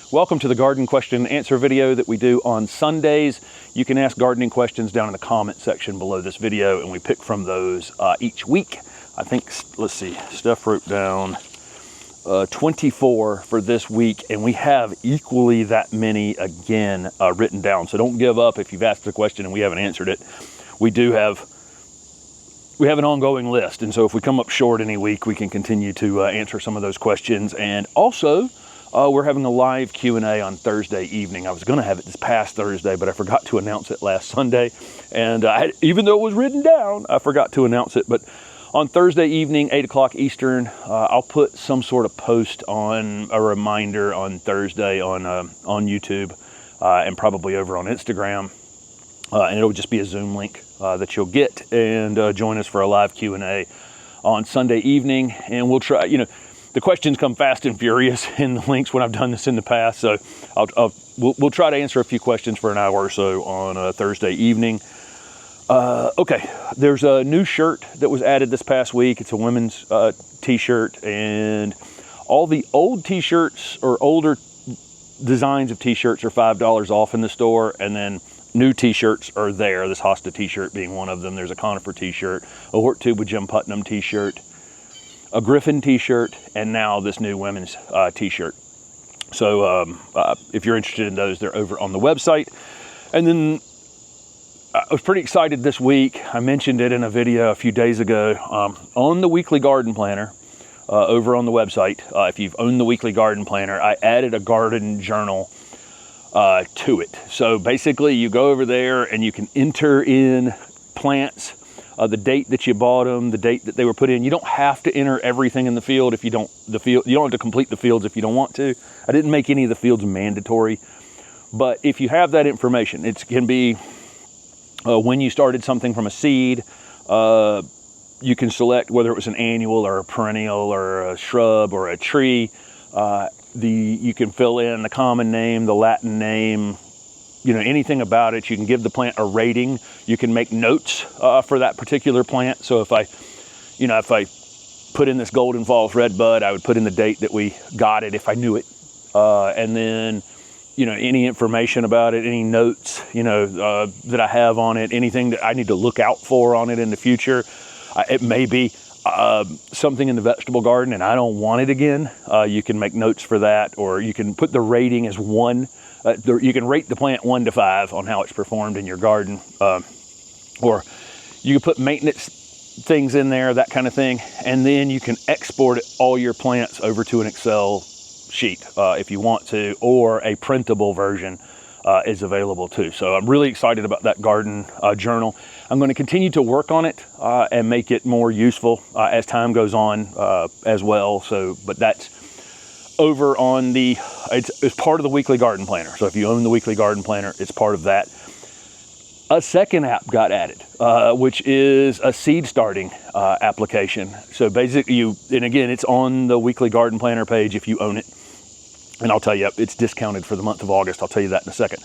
Welcome to the garden question and answer video that we do on Sundays. You can ask gardening questions down in the comment section below this video, and we pick from those each week. I think, let's see, Steph wrote down 24 for this week, and we have equally that many again written down. So don't give up if you've asked a question and we haven't answered it. We have an ongoing list, and so if we come up short any week, we can continue to answer some of those questions. And also, we're having a live Q&A on Thursday evening. I was going to have it this past Thursday, but I forgot to announce it last Sunday. And even though it was written down, I forgot to announce it. But on Thursday evening, 8 o'clock Eastern, I'll put some sort of post on a reminder on Thursday on YouTube and probably over on Instagram. And it'll just be a Zoom link that you'll get, and join us for a live Q&A on Sunday evening. And we'll try, the questions come fast and furious in the links when I've done this in the past. So we'll try to answer a few questions for an hour or so on Thursday evening. Okay, there's a new shirt that was added this past week. It's a women's t-shirt, and all the old t-shirts or older designs of t-shirts are $5 off in the store, and then new t-shirts are there, this Hosta t-shirt being one of them. There's a conifer t-shirt, a HortTube with Jim Putnam t-shirt, a Griffin t-shirt, and now this new women's t-shirt. So if you're interested in those, they're over on the website. And then I was pretty excited this week. I mentioned it in a video a few days ago on the weekly garden planner over on the website. If you've owned the weekly garden planner, I added a garden journal to it. So basically you go over there and you can enter in plants, the date that you bought them, the date that they were put in. You don't have to enter everything in the field if you don't, you don't have to complete the fields if you don't want to. I didn't make any of the fields mandatory, but if you have that information, it can be when you started something from a seed. You can select whether it was an annual or a perennial or a shrub or a tree. You can fill in the common name, the Latin name, anything about it. You can give the plant a rating. You can make notes for that particular plant. So if I put in this Golden Falls red bud, I would put in the date that we got it if I knew it. And then, any information about it, any notes, that I have on it, anything that I need to look out for on it in the future. It may be something in the vegetable garden and I don't want it again. You can make notes for that, or you can put the rating as 1. You can rate the plant 1 to 5 on how it's performed in your garden. Or you can put maintenance things in there, that kind of thing. And then you can export all your plants over to an Excel sheet if you want to, or a printable version is available too. So I'm really excited about that garden journal. I'm going to continue to work on it and make it more useful as time goes on as well. So, but that's over on it's part of the weekly garden planner. So if you own the weekly garden planner, it's part of that. A second app got added, which is a seed starting application. So basically and again, it's on the weekly garden planner page if you own it. And I'll tell you, it's discounted for the month of August. I'll tell you that in a second.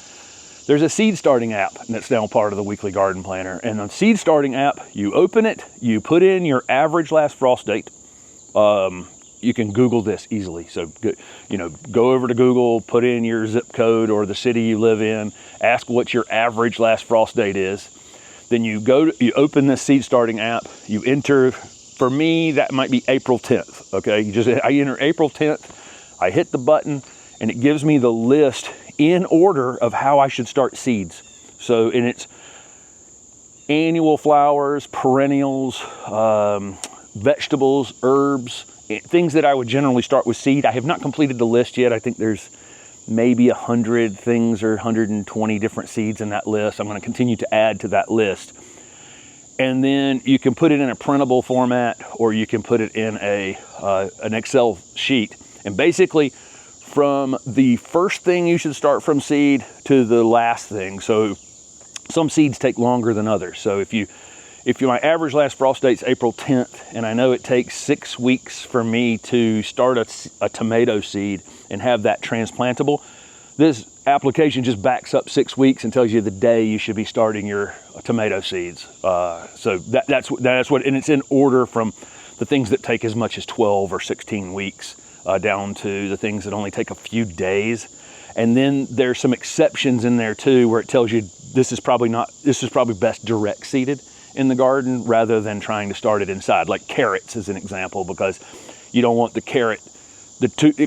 There's a seed starting app that's now part of the weekly garden planner. And on seed starting app, you open it, you put in your average last frost date. You can Google this easily. So, go over to Google, put in your zip code or the city you live in, ask what your average last frost date is. Then you open this seed starting app, you enter, for me, that might be April 10th. Okay, I enter April 10th. I hit the button and it gives me the list in order of how I should start seeds. So it's annual flowers, perennials, vegetables, herbs, things that I would generally start with seed. I have not completed the list yet. I think there's maybe 100 things or 120 different seeds in that list. I'm going to continue to add to that list. And then you can put it in a printable format, or you can put it in an Excel sheet. And basically, from the first thing you should start from seed to the last thing. So some seeds take longer than others. So if my average last frost date's April 10th, and I know it takes 6 weeks for me to start a tomato seed and have that transplantable, this application just backs up 6 weeks and tells you the day you should be starting your tomato seeds. So that's what, and it's in order from the things that take as much as 12 or 16 weeks down to the things that only take a few days. And then there's some exceptions in there too, where it tells you this is probably best direct seeded in the garden rather than trying to start it inside, like carrots as an example, because you don't want the carrot.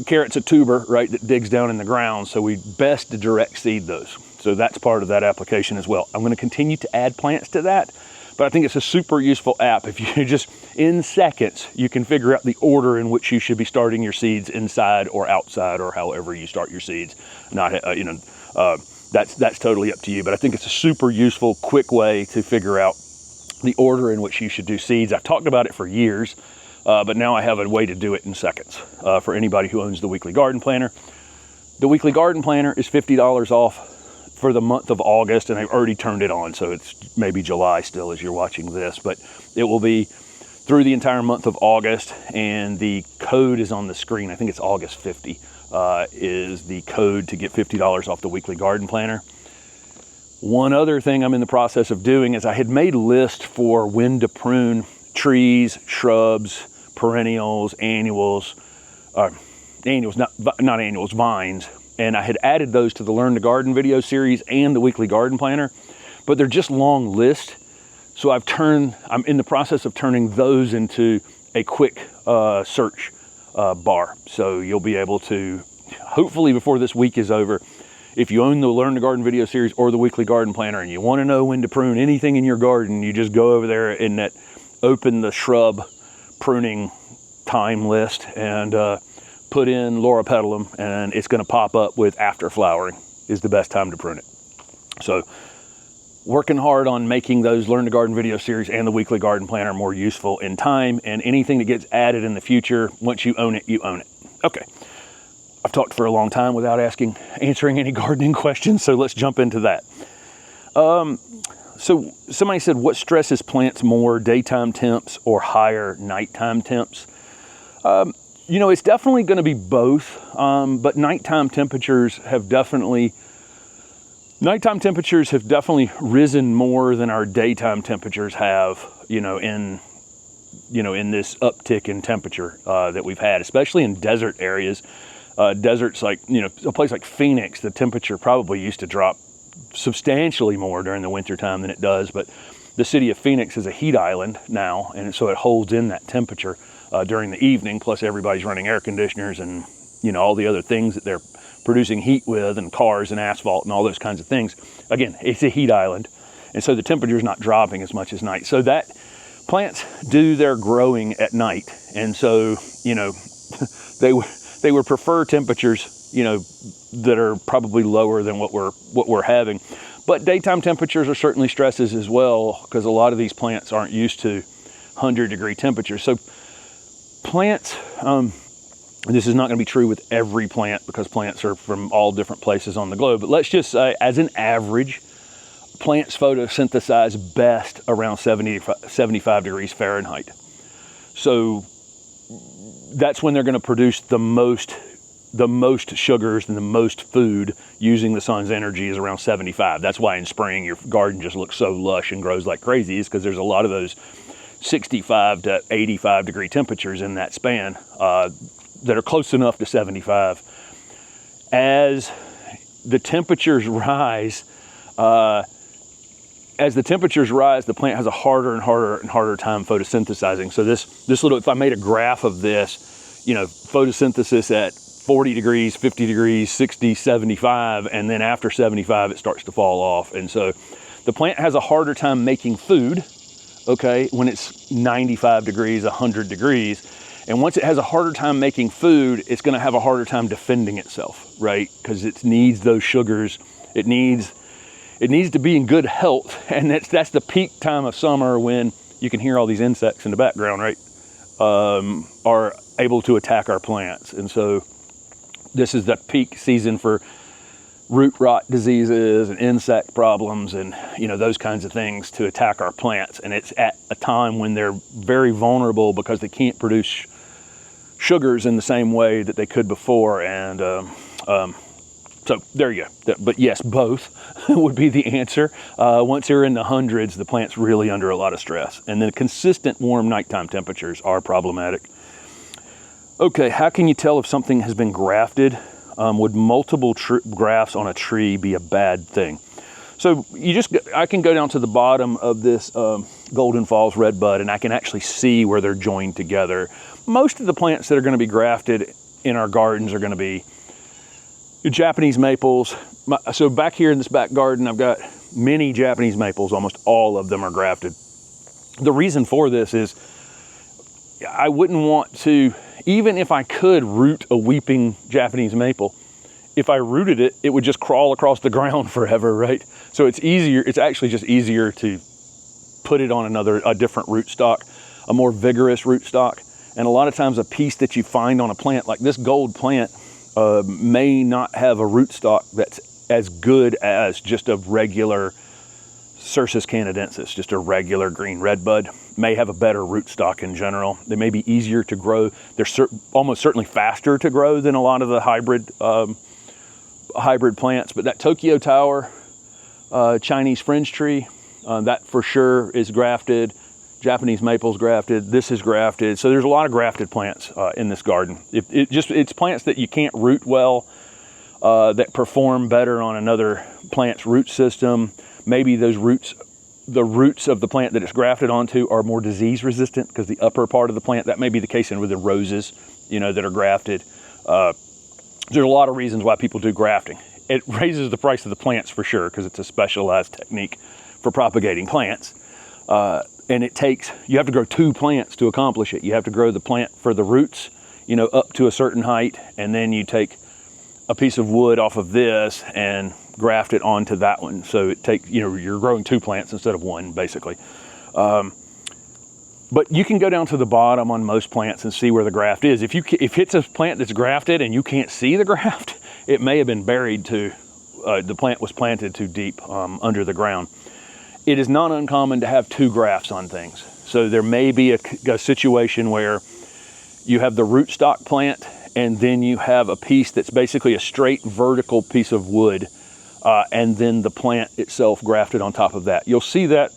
Carrot's a tuber, right, that digs down in the ground, so we best to direct seed those. So that's part of that application as well. I'm going to continue to add plants to that, but I think it's a super useful app. If you just, in seconds, you can figure out the order in which you should be starting your seeds inside or outside, or however you start your seeds. That's totally up to you, but I think it's a super useful, quick way to figure out the order in which you should do seeds. I've talked about it for years. But now I have a way to do it in seconds for anybody who owns the Weekly Garden Planner. The Weekly Garden Planner is $50 off for the month of August, and I've already turned it on, so it's maybe July still as you're watching this, but it will be through the entire month of August, and the code is on the screen. I think it's August 50 is the code to get $50 off the Weekly Garden Planner. One other thing I'm in the process of doing is I had made a list for when to prune trees, shrubs, perennials, annuals, not annuals, vines. And I had added those to the Learn to Garden video series and the Weekly Garden Planner, but they're just long lists. So I'm in the process of turning those into a quick search bar. So you'll be able to, hopefully before this week is over, if you own the Learn to Garden video series or the Weekly Garden Planner and you want to know when to prune anything in your garden, you just go over there in that, open the shrub pruning time list and put in Loropetalum, and it's going to pop up with after flowering is the best time to prune it. So working hard on making those Learn to Garden video series and the Weekly Garden Planner more useful in time, and anything that gets added in the future, once you own it, you own it. Okay, I've talked for a long time without answering any gardening questions, so let's jump into that. So somebody said, what stresses plants more, daytime temps or higher nighttime temps? It's definitely going to be both, but nighttime temperatures have definitely risen more than our daytime temperatures have, in this uptick in temperature that we've had, especially in desert areas. Deserts like, a place like Phoenix, the temperature probably used to drop substantially more during the winter time than it does, but the city of Phoenix is a heat island now, and so it holds in that temperature during the evening, plus everybody's running air conditioners and all the other things that they're producing heat with, and cars and asphalt and all those kinds of things. Again, it's a heat island, and so the temperature is not dropping as much as night. So that plants do their growing at night, and so they would prefer temperatures that are probably lower than what we're having. But daytime temperatures are certainly stresses as well, because a lot of these plants aren't used to 100-degree temperatures. So plants, this is not going to be true with every plant because plants are from all different places on the globe, but let's just say as an average, plants photosynthesize best around 75 degrees Fahrenheit. So that's when they're going to produce the most sugars and the most food using the sun's energy is around 75. That's why in spring your garden just looks so lush and grows like crazy, is because there's a lot of those 65 to 85 degree temperatures in that span that are close enough to 75. As the temperatures rise, the plant has a harder and harder time photosynthesizing. So if I made a graph of this, photosynthesis at 40 degrees, 50 degrees, 60, 75, and then after 75, it starts to fall off. And so the plant has a harder time making food, okay, when it's 95 degrees, 100 degrees. And once it has a harder time making food, it's going to have a harder time defending itself, right? Because it needs those sugars. It needs to be in good health. And that's the peak time of summer when you can hear all these insects in the background, right? Are able to attack our plants. And so this is the peak season for root rot diseases and insect problems and those kinds of things to attack our plants. And it's at a time when they're very vulnerable because they can't produce sugars in the same way that they could before. And so there you go. But yes, both would be the answer. Once you're in the hundreds, the plant's really under a lot of stress. And then consistent warm nighttime temperatures are problematic. Okay, how can you tell if something has been grafted? Would multiple grafts on a tree be a bad thing? So I can go down to the bottom of this Golden Falls redbud, and I can actually see where they're joined together. Most of the plants that are going to be grafted in our gardens are going to be Japanese maples. So back here in this back garden, I've got many Japanese maples. Almost all of them are grafted. The reason for this is I wouldn't want to, even if I could root a weeping Japanese maple, if I rooted it, it would just crawl across the ground forever, right? So it's easier, it's actually just easier to put it on a different rootstock, a more vigorous rootstock. And a lot of times a piece that you find on a plant, like this gold plant, may not have a rootstock that's as good as just a regular Cercis canadensis, just a regular green redbud. May have a better rootstock in general. They may be easier to grow. They're almost certainly faster to grow than a lot of the hybrid plants. But that Tokyo Tower Chinese fringe tree, that for sure is grafted. Japanese maple's grafted. This is grafted. So there's a lot of grafted plants in this garden. It's plants that you can't root well, that perform better on another plant's root system. Maybe those roots, the roots of the plant that it's grafted onto are more disease resistant because the upper part of the plant, that may be the case with the roses, that are grafted. There's a lot of reasons why people do grafting. It raises the price of the plants for sure because it's a specialized technique for propagating plants. And you have to grow 2 plants to accomplish it. You have to grow the plant for the roots, up to a certain height, and then you take a piece of wood off of this and graft it onto that one. So you're growing 2 plants instead of 1, basically. But you can go down to the bottom on most plants and see where the graft is. If it's a plant that's grafted and you can't see the graft, it may have been buried the plant was planted too deep under the ground. It is not uncommon to have 2 grafts on things. So there may be a situation where you have the rootstock plant and then you have a piece that's basically a straight vertical piece of wood, and then the plant itself grafted on top of that. You'll see that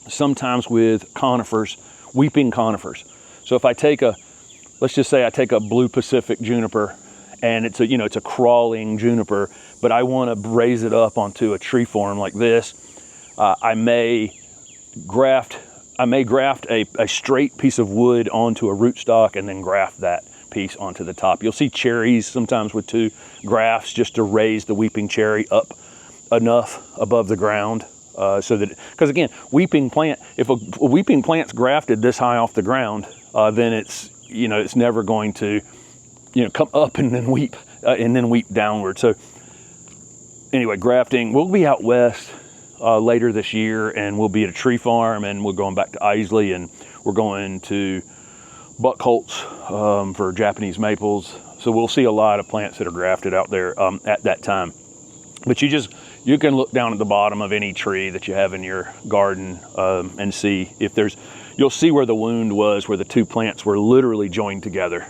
sometimes with conifers, weeping conifers. So if let's just say I take a blue Pacific juniper, and it's a crawling juniper, but I want to raise it up onto a tree form like this. I may graft a straight piece of wood onto a rootstock and then graft that piece onto the top. You'll see cherries sometimes with 2 grafts just to raise the weeping cherry up enough above the ground. Because again, if a weeping plant's grafted this high off the ground, then it's never going to, come up and then weep downward. So anyway, grafting, we'll be out west later this year, and we'll be at a tree farm, and we're going back to Isley, and we're going to Buckholz for Japanese maples. So we'll see a lot of plants that are grafted out there at that time. But you can look down at the bottom of any tree that you have in your garden and see if you'll see where the wound was, where the 2 plants were literally joined together.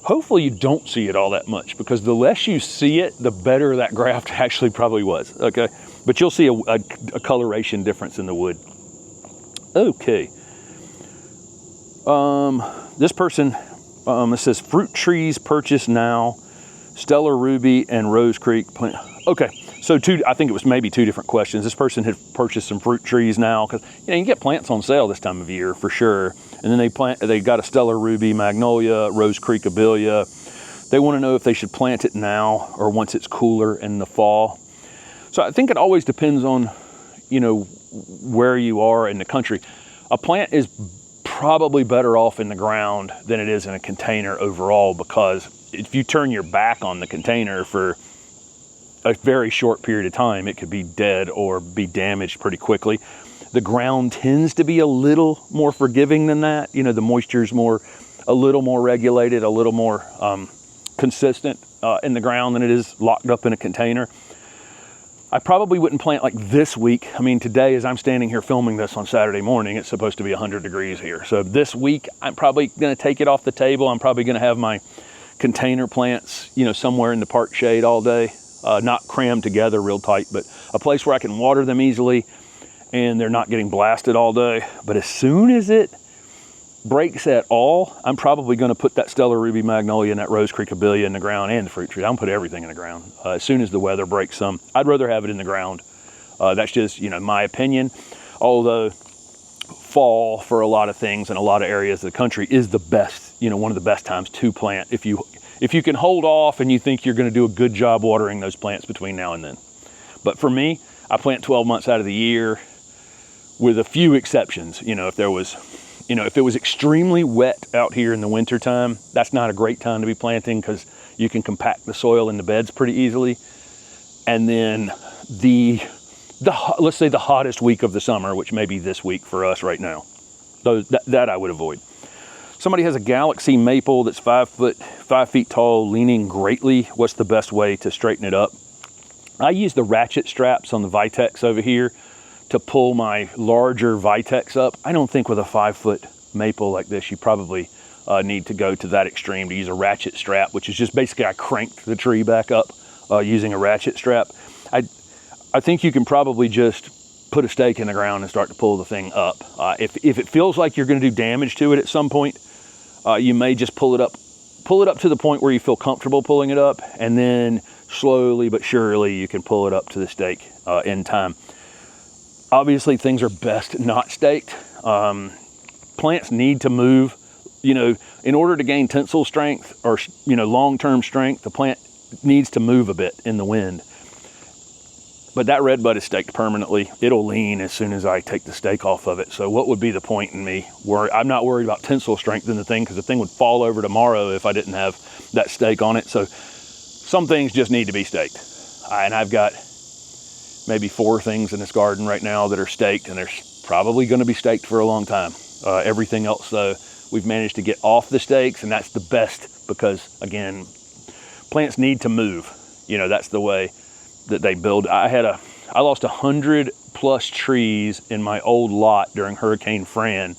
Hopefully you don't see it all that much, because the less you see it, the better that graft actually probably was, okay? But you'll see a coloration difference in the wood. Okay. This person, it says fruit trees purchased now, Stella Ruby and Rose Creek plant. Okay, so I think it was maybe 2 different questions. This person had purchased some fruit trees now, because you get plants on sale this time of year for sure. And then they got a Stella Ruby, Magnolia, Rose Creek Abelia. They want to know if they should plant it now or once it's cooler in the fall. So I think it always depends on, where you are in the country. A plant is probably better off in the ground than it is in a container overall, because if you turn your back on the container for a very short period of time, it could be dead or be damaged pretty quickly. The ground tends to be a little more forgiving than that. The moisture's a little more regulated, a little more consistent in the ground than it is locked up in a container. I probably wouldn't plant like this week. I mean, today, as I'm standing here filming this on Saturday morning, it's supposed to be 100 degrees here. So this week, I'm probably going to take it off the table. I'm probably going to have my container plants, somewhere in the park shade all day, not crammed together real tight, but a place where I can water them easily and they're not getting blasted all day. But as soon as it breaks at all, I'm probably going to put that Stella Ruby Magnolia and that Rose Creek Abelia in the ground and the fruit tree. I'm gonna put everything in the ground as soon as the weather breaks some. I'd rather have it in the ground. That's just, you know, my opinion. Although fall for a lot of things in a lot of areas of the country is the best, you know, one of the best times to plant. If you can hold off and you think you're going to do a good job watering those plants between now and then. But for me, I plant 12 months out of the year with a few exceptions. You know, if it was extremely wet out here in the winter time, that's not a great time to be planting because you can compact the soil in the beds pretty easily. And then let's say the hottest week of the summer, which may be this week for us right now, that I would avoid. Somebody has a Galaxy maple that's 5 feet tall, leaning greatly. What's the best way to straighten it up? I use the ratchet straps on the Vitex over here to pull my larger Vitex up. I don't think with a 5-foot maple like this, you probably need to go to that extreme to use a ratchet strap, which is just basically I cranked the tree back up using a ratchet strap. I think you can probably just put a stake in the ground and start to pull the thing up. If it feels like you're going to do damage to it at some point, you may just pull it up to the point where you feel comfortable pulling it up, and then slowly but surely you can pull it up to the stake in time. Obviously, things are best not staked. Plants need to move. You know, in order to gain tensile strength or, you know, long-term strength, the plant needs to move a bit in the wind. But that redbud is staked permanently. It'll lean as soon as I take the stake off of it. So what would be the point in me? I'm not worried about tensile strength in the thing because the thing would fall over tomorrow if I didn't have that stake on it. So some things just need to be staked. And I've got maybe 4 things in this garden right now that are staked, and they're probably going to be staked for a long time. Everything else, though, we've managed to get off the stakes, and that's the best because, again, plants need to move. You know, that's the way that they build. I lost 100+ trees in my old lot during Hurricane Fran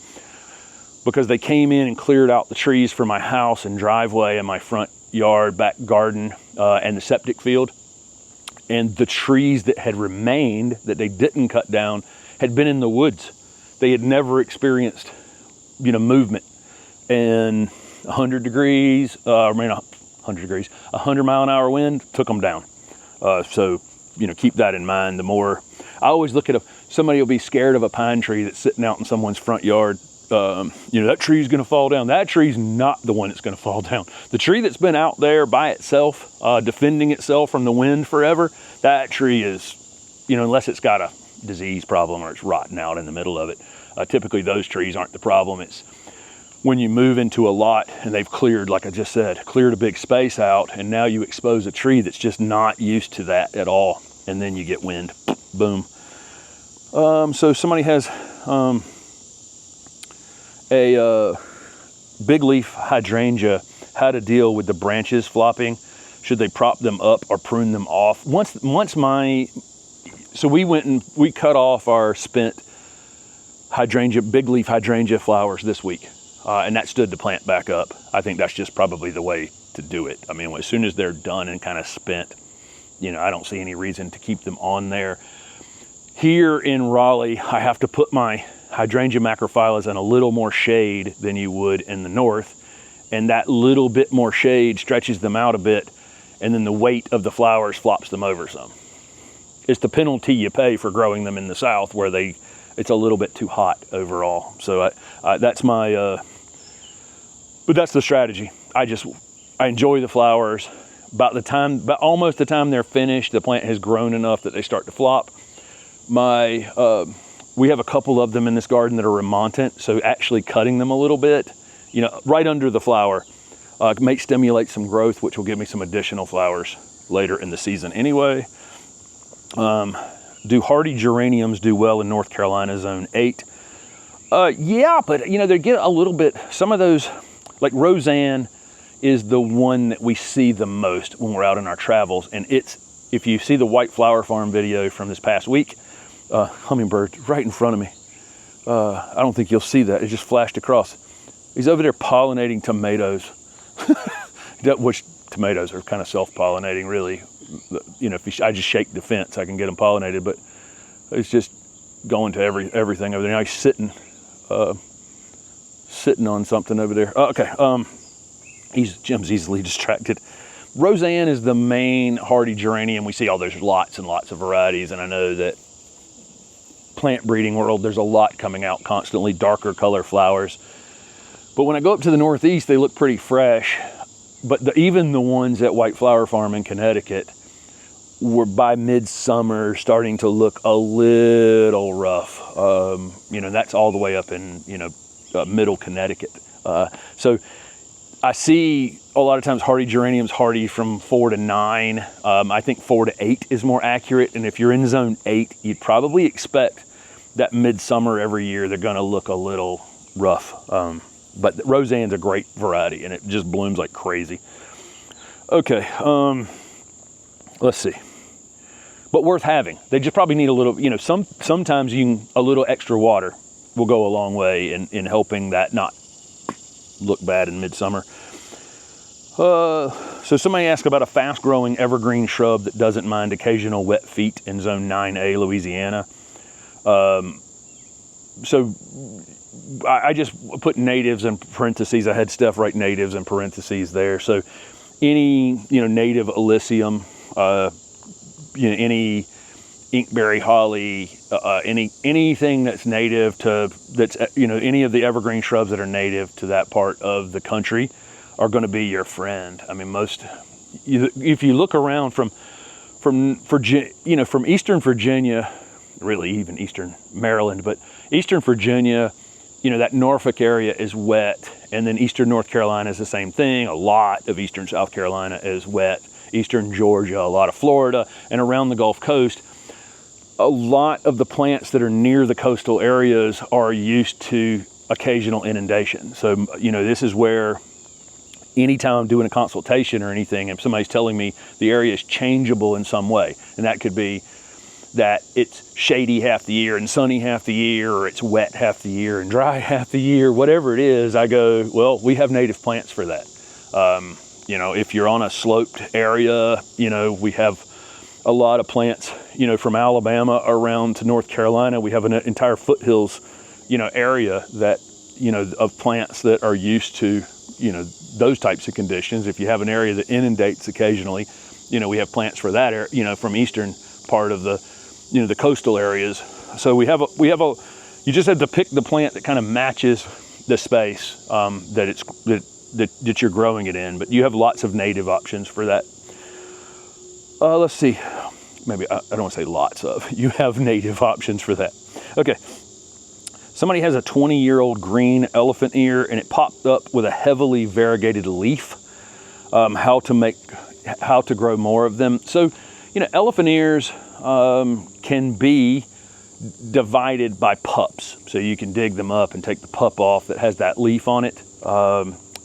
because they came in and cleared out the trees for my house and driveway and my front yard, back garden, and the septic field. And the trees that had remained that they didn't cut down had been in the woods. They had never experienced, you know, movement. And 100 degrees, 100 mile an hour wind took them down. So, you know, keep that in mind. The more, I always look at somebody will be scared of a pine tree that's sitting out in someone's front yard. You know, that tree's gonna fall down. That tree's not the one that's gonna fall down. The tree that's been out there by itself, defending itself from the wind forever, that tree is, you know, unless it's got a disease problem or it's rotting out in the middle of it, typically those trees aren't the problem. It's when you move into a lot and they've cleared, like I just said, cleared a big space out, and now you expose a tree that's just not used to that at all, and then you get wind, boom. So somebody has a big leaf hydrangea, how to deal with the branches flopping. Should they prop them up or prune them off? So we went and we cut off our spent hydrangea, big leaf hydrangea flowers this week. And that stood the plant back up. I think that's just probably the way to do it. I mean, as soon as they're done and kind of spent, you know, I don't see any reason to keep them on there. Here in Raleigh, I have to put my hydrangea macrophyllas in a little more shade than you would in the north. And that little bit more shade stretches them out a bit, and then the weight of the flowers flops them over some. It's the penalty you pay for growing them in the south where it's a little bit too hot overall. So that's my, but that's the strategy. I enjoy the flowers. Almost the time they're finished, the plant has grown enough that they start to flop. We have a couple of them in this garden that are remontant, so actually cutting them a little bit, you know, right under the flower, may stimulate some growth, which will give me some additional flowers later in the season anyway. Do hardy geraniums do well in North Carolina Zone 8? Yeah, but you know, they get a little bit, some of those, like Roseanne is the one that we see the most when we're out in our travels. And if you see the White Flower Farm video from this past week, hummingbird right in front of me. I don't think you'll see that. It just flashed across. He's over there pollinating tomatoes, which tomatoes are kind of self-pollinating, really. You know, I just shake the fence, I can get them pollinated, but it's just going to everything over there. Now he's sitting sitting on something over there. Oh, okay, Jim's easily distracted. Roseanne is the main hardy geranium we see. Oh, there's lots and lots of varieties, and I know that plant breeding world, there's a lot coming out constantly, darker color flowers. But when I go up to the Northeast, they look pretty fresh. But even the ones at White Flower Farm in Connecticut were by midsummer starting to look a little rough. You know, that's all the way up in, you know, middle Connecticut. So I see a lot of times hardy geraniums hardy from 4 to 9. I think 4 to 8 is more accurate. And if you're in zone 8, you'd probably expect that midsummer every year they're going to look a little rough. But Roseanne's a great variety, and it just blooms like crazy. Okay, let's see. But worth having. They just probably need a little, you know, sometimes a little extra water will go a long way in helping that not look bad in midsummer. So somebody asked about a fast-growing evergreen shrub that doesn't mind occasional wet feet in zone 9A, Louisiana. So I just put natives in parentheses. I had Steph write natives in parentheses there. So any, you know, native Alyssium, you know, any inkberry holly, anything that's native to, you know, any of the evergreen shrubs that are native to that part of the country are going to be your friend. I mean, if you look around from Eastern Virginia, really even Eastern Maryland, but Eastern Virginia, you know, that Norfolk area is wet, and then Eastern North Carolina is the same thing. A lot of Eastern South Carolina is wet. Eastern Georgia, a lot of Florida, and around the Gulf Coast, a lot of the plants that are near the coastal areas are used to occasional inundation. So, you know, this is where anytime I'm doing a consultation or anything, if somebody's telling me the area is changeable in some way, and that could be that it's shady half the year and sunny half the year, or it's wet half the year and dry half the year, whatever it is, I go, well, we have native plants for that. You know, if you're on a sloped area, you know, we have a lot of plants, you know, from Alabama around to North Carolina. We have an entire foothills, you know, area that, you know, of plants that are used to, you know, those types of conditions. If you have an area that inundates occasionally, you know, we have plants for that area, you know, from eastern part of the, you know, the coastal areas. So we have a, you just have to pick the plant that kind of matches the space that you're growing it in, but you have lots of native options for that. Let's see, maybe I don't want to say lots of, you have native options for that. Okay, somebody has a 20-year-old green elephant ear and it popped up with a heavily variegated leaf. How to grow more of them. So, you know, elephant ears can be divided by pups. So you can dig them up and take the pup off that has that leaf on it,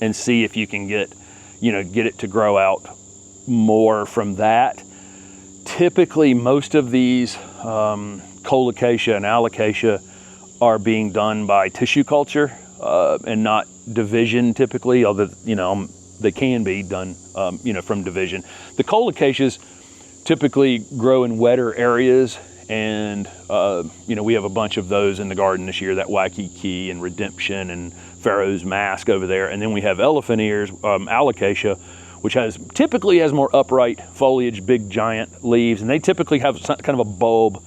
and see if you can get it to grow out more from that. Typically, most of these colocasia and alocasia are being done by tissue culture and not division typically, although, you know, they can be done, you know, from division. The colocacias typically grow in wetter areas, and you know, we have a bunch of those in the garden this year, that Waikiki and Redemption and Pharaoh's Mask over there. And then we have elephant ears, alocasia, which typically has more upright foliage, big giant leaves, and they typically have kind of a bulb,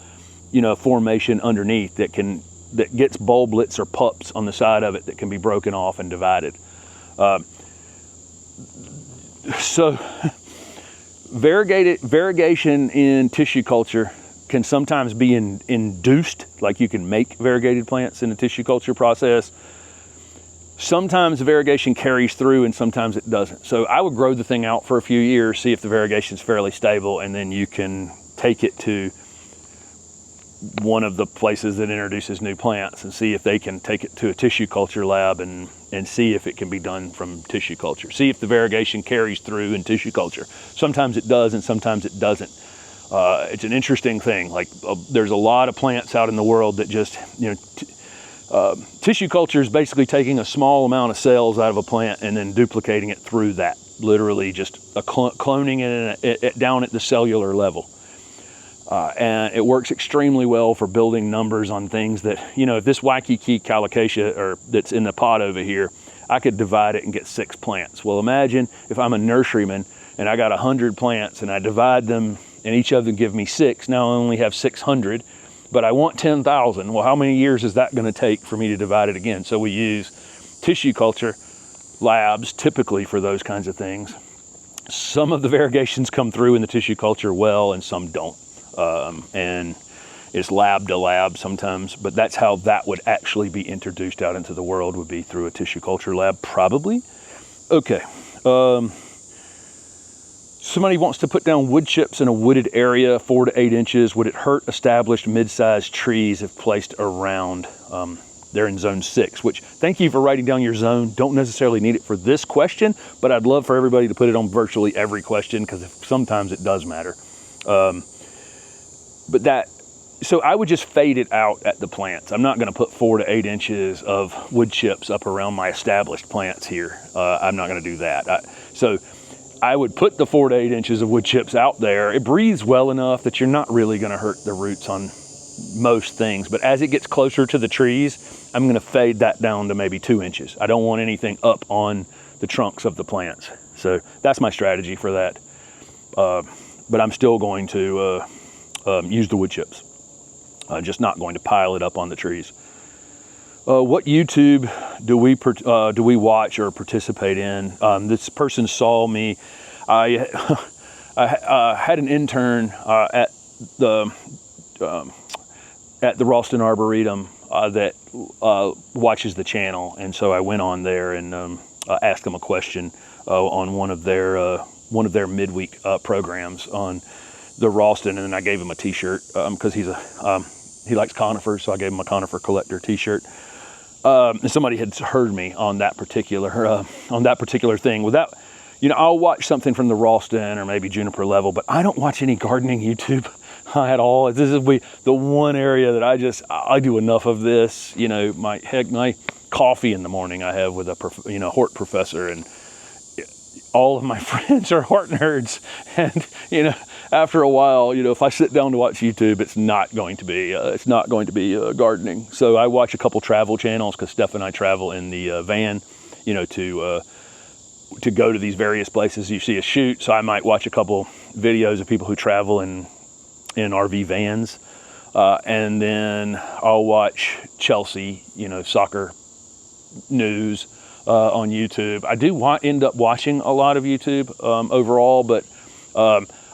you know, formation underneath that gets bulblets or pups on the side of it that can be broken off and divided. So variegation in tissue culture can sometimes be induced, like you can make variegated plants in a tissue culture process. Sometimes variegation carries through and sometimes it doesn't. So I would grow the thing out for a few years, see if the variegation is fairly stable, and then you can take it to one of the places that introduces new plants and see if they can take it to a tissue culture lab and see if it can be done from tissue culture. See if the variegation carries through in tissue culture. Sometimes it does and sometimes it doesn't. It's an interesting thing. Like there's a lot of plants out in the world that just, you know, tissue culture is basically taking a small amount of cells out of a plant and then duplicating it through that, literally just cloning it down at the cellular level. And it works extremely well for building numbers on things that, you know, if this Waikiki colocasia, or that's in the pot over here, I could divide it and get 6 plants. Well, imagine if I'm a nurseryman and I got 100 plants and I divide them and each of them give me 6. Now I only have 600, but I want 10,000. Well, how many years is that going to take for me to divide it again? So we use tissue culture labs typically for those kinds of things. Some of the variegations come through in the tissue culture well, and some don't. And it's lab to lab sometimes, but that's how that would actually be introduced out into the world, would be through a tissue culture lab, probably. Okay. Somebody wants to put down wood chips in a wooded area, 4 to 8 inches. Would it hurt established mid-sized trees if placed around? They're in zone 6, which, thank you for writing down your zone. Don't necessarily need it for this question, but I'd love for everybody to put it on virtually every question, because sometimes it does matter. So I would just fade it out at the plants. I'm not going to put 4 to 8 inches of wood chips up around my established plants here. I'm not going to do that. So I would put the 4 to 8 inches of wood chips out there. It breathes well enough that you're not really going to hurt the roots on most things. But as it gets closer to the trees, I'm going to fade that down to maybe 2 inches. I don't want anything up on the trunks of the plants. So that's my strategy for that. But I'm still going to use the wood chips. Just not going to pile it up on the trees. What YouTube do we watch or participate in? This person saw me. I had an intern at the Ralston Arboretum that watches the channel, and so I went on there and asked him a question on one of their midweek programs on the Ralston, and then I gave him a T-shirt because he likes conifers, so I gave him a conifer collector T-shirt. And somebody had heard me on that particular thing. Without, you know, I'll watch something from the Ralston or maybe juniper level, but I don't watch any gardening YouTube at all. This is the one area that I do enough of this. You know, my coffee in the morning I have with a hort professor, and all of my friends are hort nerds, and you know, after a while, you know, if I sit down to watch YouTube, it's not going to be gardening. So I watch a couple travel channels, because Steph and I travel in the van, you know, to go to these various places you see us shoot. So I might watch a couple videos of people who travel in RV vans, and then I'll watch Chelsea, you know, soccer news on YouTube. I do end up watching a lot of YouTube overall, but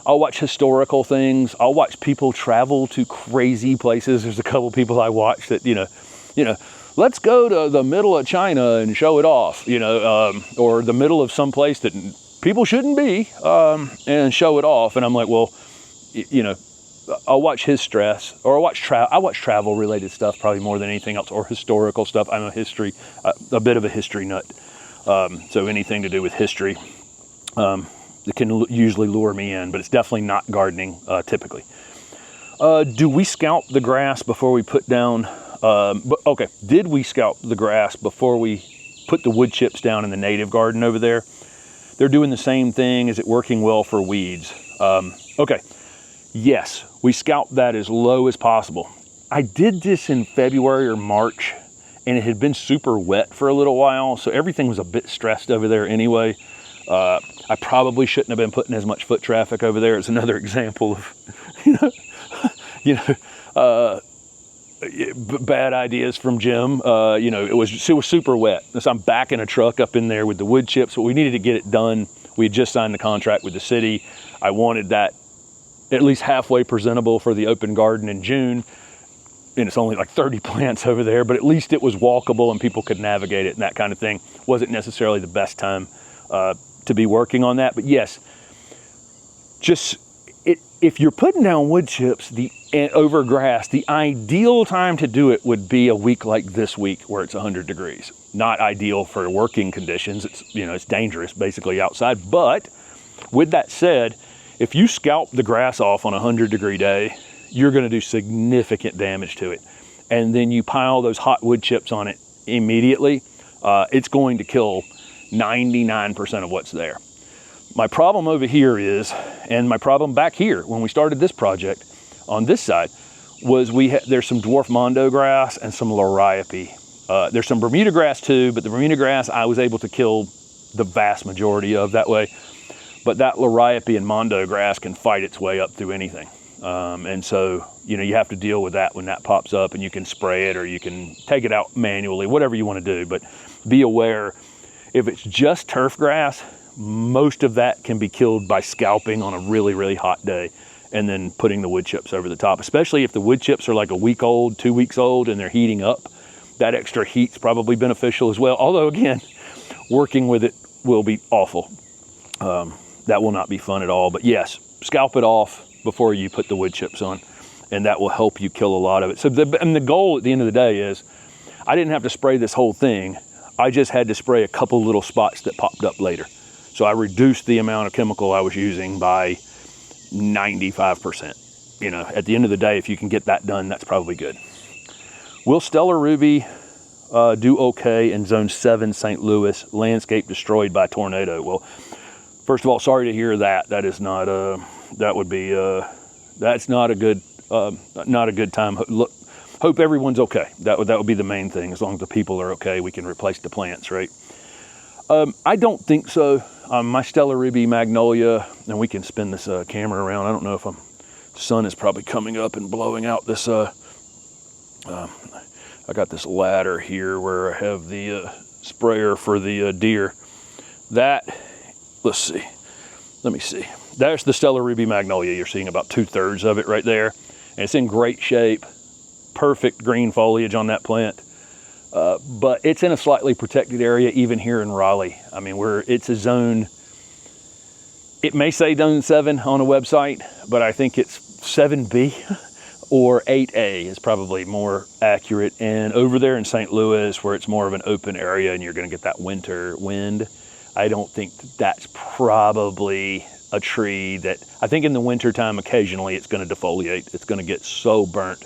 I'll watch historical things. I'll watch people travel to crazy places. There's a couple people I watch that, you know, let's go to the middle of China and show it off, you know, or the middle of some place that people shouldn't be, and show it off. And I'm like, well, you know, I'll watch his stress, or I watch travel related stuff probably more than anything else, or historical stuff. I'm a bit of a history nut. So anything to do with history, it can usually lure me in, but it's definitely not gardening typically. Do we scalp the grass before we put down, did we scalp the grass before we put the wood chips down in the native garden over there? They're doing the same thing. Is it working well for weeds? Okay, yes, we scalp that as low as possible. I did this in February or March, and it had been super wet for a little while, so everything was a bit stressed over there anyway. I probably shouldn't have been putting as much foot traffic over there. It's another example of, bad ideas from Jim. It was super wet. So I'm backing a truck up in there with the wood chips, but we needed to get it done. We had just signed the contract with the city. I wanted that at least halfway presentable for the open garden in June. And it's only like 30 plants over there, but at least it was walkable and people could navigate it and that kind of thing. Wasn't necessarily the best time to be working on that, but yes, if you're putting down wood chips over grass, the ideal time to do it would be a week like this week where it's 100 degrees. Not ideal for working conditions. It's dangerous basically outside. But with that said, if you scalp the grass off on a 100-degree day, you're going to do significant damage to it. And then you pile those hot wood chips on it immediately, it's going to kill 99% of what's there. My problem over here is, and my problem back here when we started this project, on this side was there's some dwarf mondo grass and some liriope. There's some Bermuda grass too, but the Bermuda grass I was able to kill the vast majority of that way. But that liriope and mondo grass can fight its way up through anything. And so, you know, you have to deal with that when that pops up, and you can spray it or you can take it out manually, whatever you want to do. But be aware, if it's just turf grass, most of that can be killed by scalping on a really, really hot day and then putting the wood chips over the top, especially if the wood chips are like a week old, 2 weeks old, and they're heating up. That extra heat's probably beneficial as well. Although again, working with it will be awful. That will not be fun at all. But yes, scalp it off before you put the wood chips on, and that will help you kill a lot of it. So the goal at the end of the day is, I didn't have to spray this whole thing. I just had to spray a couple little spots that popped up later. So I reduced the amount of chemical I was using by 95%. You know, at the end of the day, if you can get that done, that's probably good. Will Stella Ruby do okay in Zone 7, St. Louis, landscape destroyed by tornado? Well, first of all, sorry to hear that. That is not that would be that's not a good time. Look, hope everyone's okay. That would be the main thing. As long as the people are okay, we can replace the plants, right? I don't think so. My Stella Ruby Magnolia, and we can spin this camera around. I don't know if sun is probably coming up and blowing out this. I got this ladder here where I have the sprayer for the deer. Let's see. Let me see. There's the Stella Ruby Magnolia. You're seeing about 2/3 of it right there. And it's in great shape. Perfect green foliage on that plant. But it's in a slightly protected area, even here in Raleigh. I mean, it's a zone, it may say Zone 7 on a website, but I think it's 7B or 8A is probably more accurate. And over there in St. Louis, where it's more of an open area and you're gonna get that winter wind, I don't think that's probably a tree that, I think in the winter time, occasionally it's gonna defoliate. It's gonna get so burnt.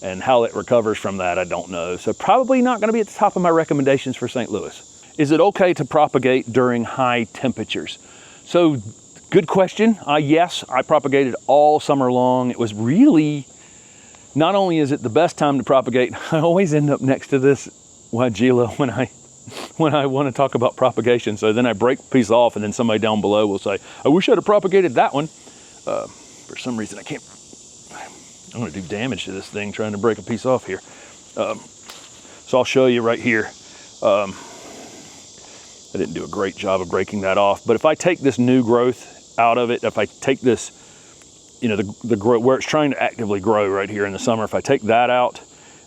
And how it recovers from that, I don't know. So probably not gonna be at the top of my recommendations for St. Louis. Is it okay to propagate during high temperatures? So good question. Yes, I propagated all summer long. It was really, not only is it the best time to propagate, I always end up next to this Weigela when I want to talk about propagation. So then I break a piece off, and then somebody down below will say, I wish I'd have propagated that one. For some reason I can't. I'm gonna do damage to this thing trying to break a piece off here. So I'll show you right here. I didn't do a great job of breaking that off, but if I take this new growth out of it, if I take this, you know, the growth where it's trying to actively grow right here in the summer, if I take that out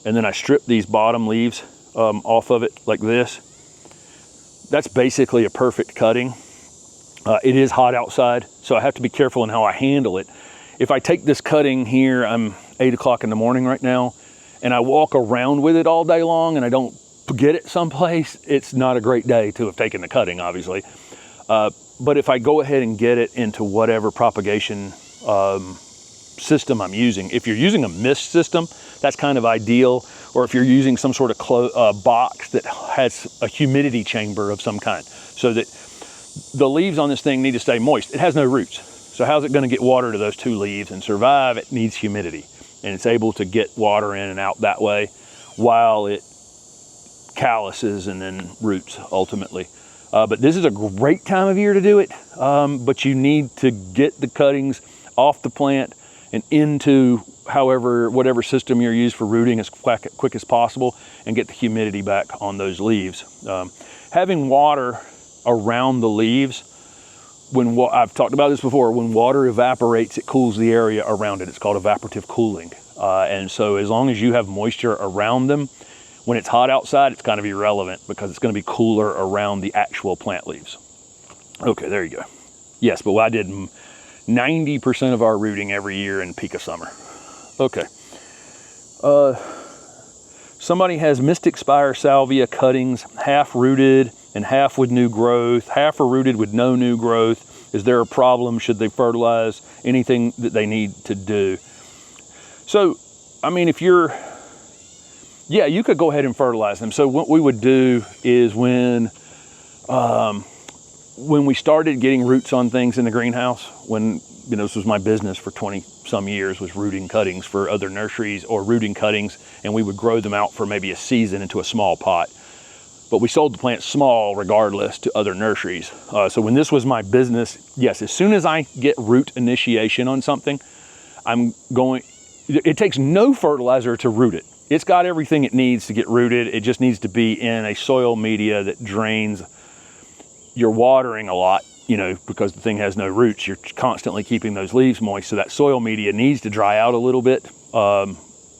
and then I strip these bottom leaves off of it like this, that's basically a perfect cutting. It is hot outside, so I have to be careful in how I handle it. If I take this cutting here, I'm 8 o'clock in the morning right now, and I walk around with it all day long and I don't get it someplace, it's not a great day to have taken the cutting, obviously. But if I go ahead and get it into whatever propagation system I'm using, if you're using a mist system, that's kind of ideal. Or if you're using some sort of box that has a humidity chamber of some kind, so that the leaves on this thing need to stay moist. It has no roots. So how's it going to get water to those two leaves and survive? It needs humidity, and it's able to get water in and out that way while it calluses and then roots ultimately. But this is a great time of year to do it, but you need to get the cuttings off the plant and into whatever system you're used for rooting as quick as possible, and get the humidity back on those leaves. Having water around the leaves, I've talked about this before, when water evaporates, it cools the area around it. It's called evaporative cooling. And so as long as you have moisture around them, when it's hot outside, it's kind of irrelevant because it's going to be cooler around the actual plant leaves. Okay, there you go. Yes, but I did 90% of our rooting every year in peak of summer. Okay. Somebody has Mystic Spire Salvia cuttings, half rooted and half with new growth. Half are rooted with no new growth. Is there a problem? Should they fertilize? Anything that they need to do? So, I mean, you could go ahead and fertilize them. So what we would do is when we started getting roots on things in the greenhouse, when this was my business for 20 some years, was rooting cuttings for other nurseries, or rooting cuttings, and we would grow them out for maybe a season into a small pot. But we sold the plants small regardless to other nurseries. So when this was my business, yes, as soon as I get root initiation on something, it takes no fertilizer to root it. It's got everything it needs to get rooted. It just needs to be in a soil media that drains. You're watering a lot, because the thing has no roots. You're constantly keeping those leaves moist. So that soil media needs to dry out a little bit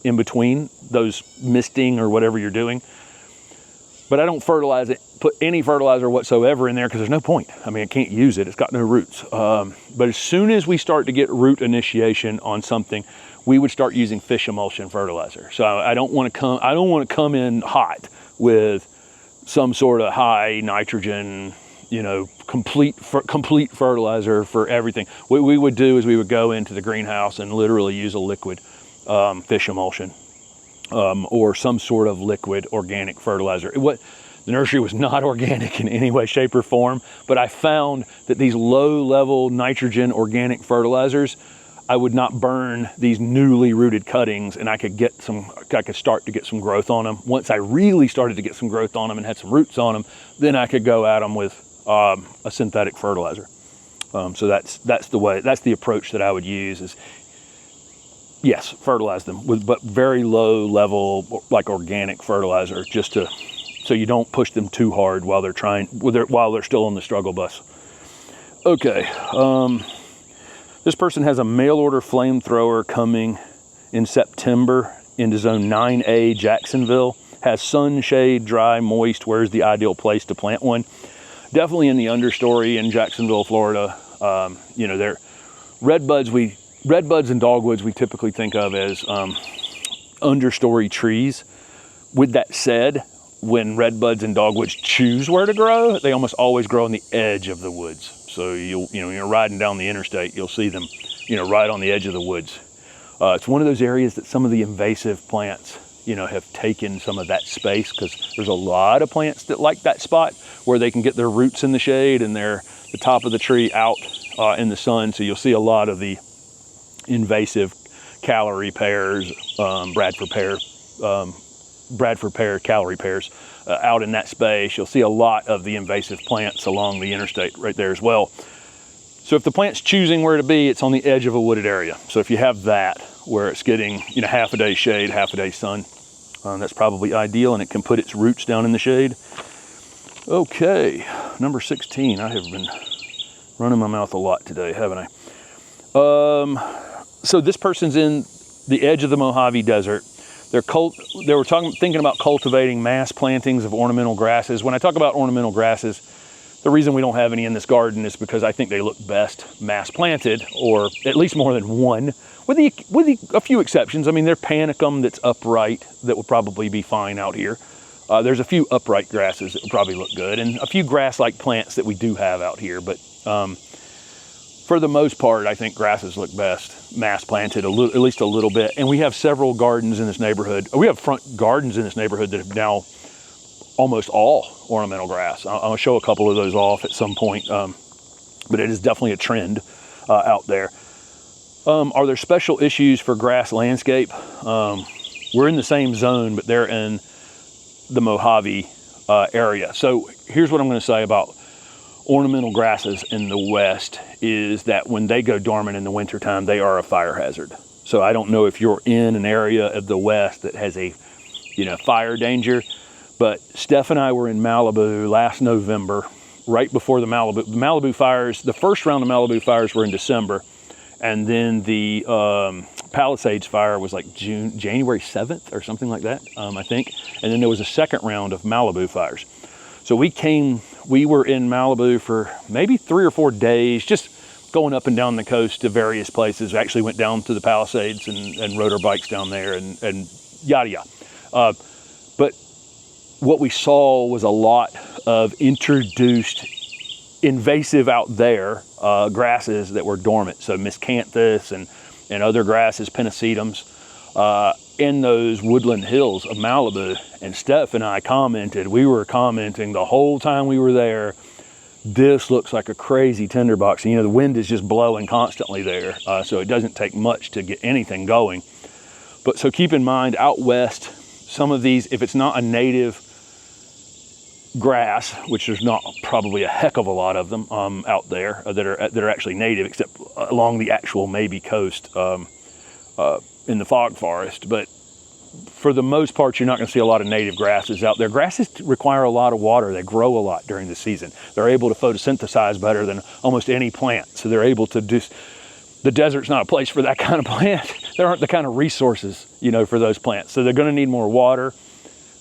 in between those misting or whatever you're doing. But I don't fertilize it, put any fertilizer whatsoever in there, because there's no point. I mean, I can't use it. It's got no roots. But as soon as we start to get root initiation on something, we would start using fish emulsion fertilizer. So I don't want to come in hot with some sort of high nitrogen, complete fertilizer for everything. What we would do is we would go into the greenhouse and literally use a liquid fish emulsion. Or some sort of liquid organic fertilizer. The nursery was not organic in any way, shape, or form, but I found that these low-level nitrogen organic fertilizers, I would not burn these newly rooted cuttings, and I could start to get some growth on them. Once I really started to get some growth on them and had some roots on them, then I could go at them with a synthetic fertilizer. So that's the approach that I would use. Is yes, fertilize them but very low level, like organic fertilizer, so you don't push them too hard while they're still on the struggle bus. Okay, this person has a mail order flamethrower coming in September into zone 9A, Jacksonville. Has sun, shade, dry, moist. Where's the ideal place to plant one? Definitely in the understory in Jacksonville, Florida. They're redbuds and dogwoods we typically think of as understory trees. With that said, when redbuds and dogwoods choose where to grow, they almost always grow on the edge of the woods. So you're riding down the interstate, you'll see them, right on the edge of the woods. It's one of those areas that some of the invasive plants, have taken some of that space, because there's a lot of plants that like that spot where they can get their roots in the shade and the top of the tree out in the sun. So you'll see a lot of the invasive calorie pears, Bradford pear calorie pears out in that space. You'll see a lot of the invasive plants along the interstate right there as well. So if the plant's choosing where to be, it's on the edge of a wooded area. So if you have that where it's getting half a day shade, half a day sun, that's probably ideal, and it can put its roots down in the shade. Okay, number 16. I have been running my mouth a lot today, haven't I? So this person's in the edge of the Mojave Desert. They were thinking about cultivating mass plantings of ornamental grasses. When I talk about ornamental grasses, the reason we don't have any in this garden is because I think they look best mass planted, or at least more than one, with a few exceptions. I mean, they're panicum that's upright that would probably be fine out here. There's a few upright grasses that would probably look good, and a few grass-like plants that we do have out here, but for the most part, I think grasses look best mass planted, at least a little bit. And we have several gardens in this neighborhood. We have front gardens in this neighborhood that have now almost all ornamental grass. I'll show a couple of those off at some point, but it is definitely a trend out there. Are there special issues for grass landscape? We're in the same zone, but they're in the Mojave area. So here's what I'm going to say about ornamental grasses in the West, is that when they go dormant in the wintertime, they are a fire hazard. So I don't know if you're in an area of the West that has a, fire danger, but Steph and I were in Malibu last November, right before the Malibu fires. The first round of Malibu fires were in December, and then the Palisades fire was like January 7th or something like that, I think. And then there was a second round of Malibu fires. So we were in Malibu for maybe 3 or 4 days, just going up and down the coast to various places. We actually went down to the Palisades and rode our bikes down there and yada yada. But what we saw was a lot of introduced invasive out there grasses that were dormant. So miscanthus and other grasses, pennisetums, in those woodland hills of Malibu. And Steph and I we were commenting the whole time we were there, This looks like a crazy tinderbox. And, you know, the wind is just blowing constantly there, so it doesn't take much to get anything going. But so keep in mind, out west, some of these, if it's not a native grass, which there's not probably a heck of a lot of them out there that are actually native, except along the actual maybe coast in the fog forest. But for the most part, you're not going to see a lot of native grasses out there. Grasses require a lot of water. They grow a lot during the season. They're able to photosynthesize better than almost any plant. So they're able to do, the desert's not a place for that kind of plant. There aren't the kind of resources, you know, for those plants. So they're going to need more water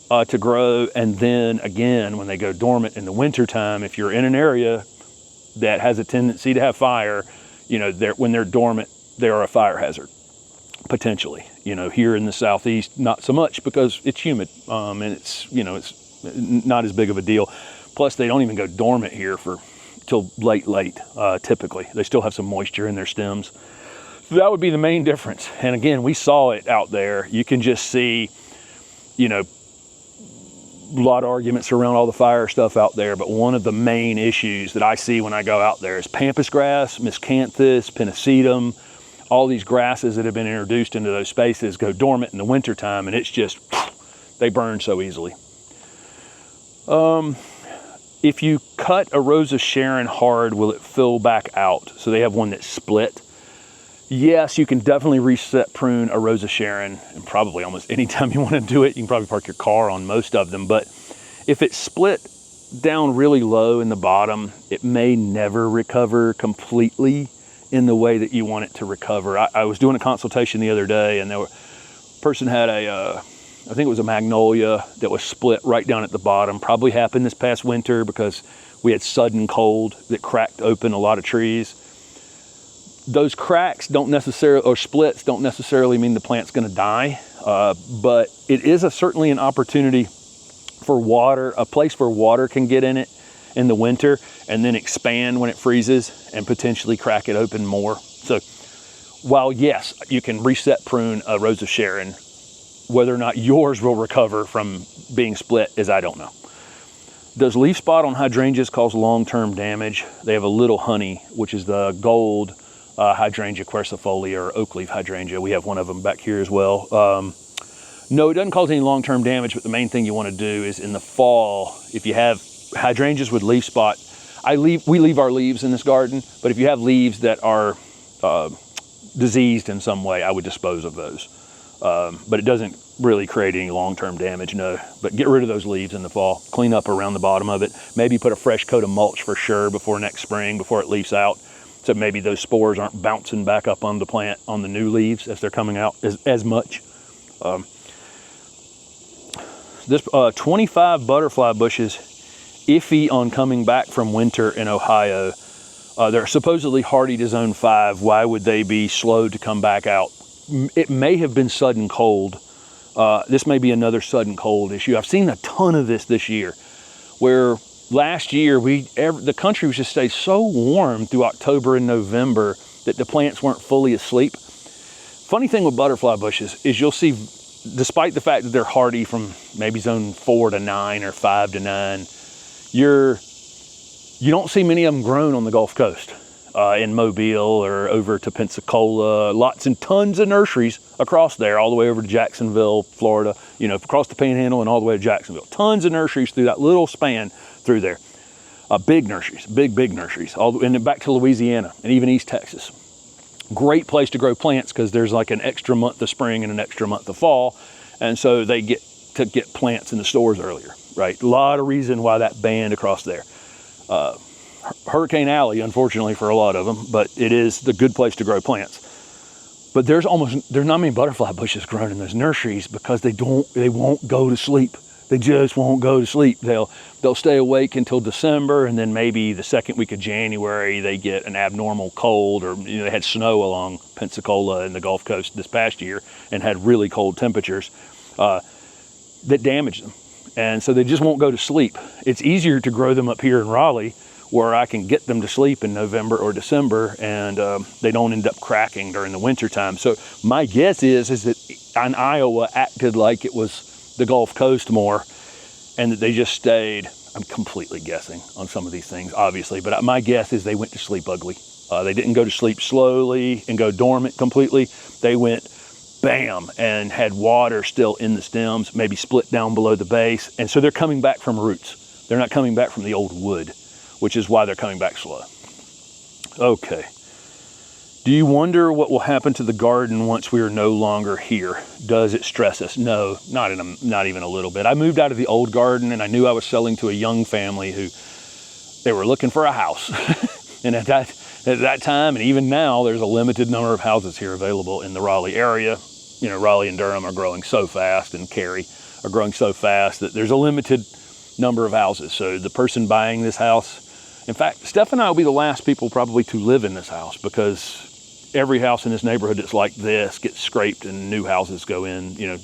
to grow. And then again, when they go dormant in the wintertime, if you're in an area that has a tendency to have fire, you know, when they're dormant, they are a fire hazard. Potentially, you know, here in the southeast, not so much because it's humid and it's, you know, it's not as big of a deal. Plus, they don't even go dormant here till late, typically. They still have some moisture in their stems. So that would be the main difference. And again, we saw it out there. You can just see, you know, a lot of arguments around all the fire stuff out there, but one of the main issues that I see when I go out there is pampas grass, miscanthus, pennisetum. All these grasses that have been introduced into those spaces go dormant in the wintertime, and it's just, they burn so easily. If you cut a Rosa Sharon hard, will it fill back out? So they have one that's split. Yes, you can definitely reset prune a Rosa Sharon, and probably almost anytime you want to do it. You can probably park your car on most of them, but if it's split down really low in the bottom, it may never recover completely in the way that you want it to recover. I was doing a consultation the other day, and a person had I think it was a Magnolia that was split right down at the bottom. Probably happened this past winter because we had sudden cold that cracked open a lot of trees. Those cracks don't necessarily, or splits don't necessarily mean the plant's gonna die, but it is certainly an opportunity for water, a place where water can get in it in the winter and then expand when it freezes and potentially crack it open more. So while yes, you can reset prune a Rosa Sharon, whether or not yours will recover from being split is I don't know. Does leaf spot on hydrangeas cause long-term damage? They have a little honey, which is the gold Hydrangea quercifolia or oak leaf hydrangea. We have one of them back here as well. No, it doesn't cause any long-term damage, but the main thing you want to do is in the fall, if you have hydrangeas with leaf spot, we leave our leaves in this garden, but if you have leaves that are diseased in some way, I would dispose of those. But it doesn't really create any long-term damage, no. But get rid of those leaves in the fall. Clean up around the bottom of it. Maybe put a fresh coat of mulch for sure before next spring, before it leaves out. So maybe those spores aren't bouncing back up on the plant on the new leaves as they're coming out as much. This 25 butterfly bushes, iffy on coming back from winter in Ohio. They're supposedly hardy to zone 5. Why would they be slow to come back out? It may have been sudden cold. This may be another sudden cold issue. I've seen a ton of this year, where last year the country was just stayed so warm through October and November that the plants weren't fully asleep. Funny thing with butterfly bushes is you'll see, despite the fact that they're hardy from maybe zone 4 to 9 or 5 to 9, you don't see many of them grown on the Gulf Coast, in Mobile or over to Pensacola. Lots and tons of nurseries across there, all the way over to Jacksonville, Florida, you know, across the Panhandle and all the way to Jacksonville. Tons of nurseries through that little span through there. Big nurseries, big nurseries, and then back to Louisiana and even East Texas. Great place to grow plants because there's like an extra month of spring and an extra month of fall, and so they get to get plants in the stores earlier, right? A lot of reason why that band across there. Hurricane Alley, unfortunately for a lot of them, but it is the good place to grow plants. But there's not many butterfly bushes grown in those nurseries because they won't go to sleep. They just won't go to sleep. They'll stay awake until December, and then maybe the second week of January they get an abnormal cold, or they had snow along Pensacola and the Gulf Coast this past year and had really cold temperatures that damage them. And so they just won't go to sleep. It's easier to grow them up here in Raleigh, where I can get them to sleep in November or December, and they don't end up cracking during the winter time. So my guess is that Iowa acted like it was the Gulf Coast more, and that they just stayed I'm completely guessing on some of these things, obviously, but my guess is they went to sleep ugly. They didn't go to sleep slowly and go dormant completely. They went bam and had water still in the stems, maybe split down below the base. And so they're coming back from roots. They're not coming back from the old wood, which is why they're coming back slow. Okay. Do you wonder what will happen to the garden once we are no longer here? Does it stress us? No, not even a little bit. I moved out of the old garden and I knew I was selling to a young family who they were looking for a house. And at that time, and even now, there's a limited number of houses here available in the Raleigh area. You know, Raleigh and Durham are growing so fast, and Cary are growing so fast that there's a limited number of houses. So the person buying this house, in fact, Steph and I will be the last people probably to live in this house, because every house in this neighborhood that's like this gets scraped and new houses go in. You know,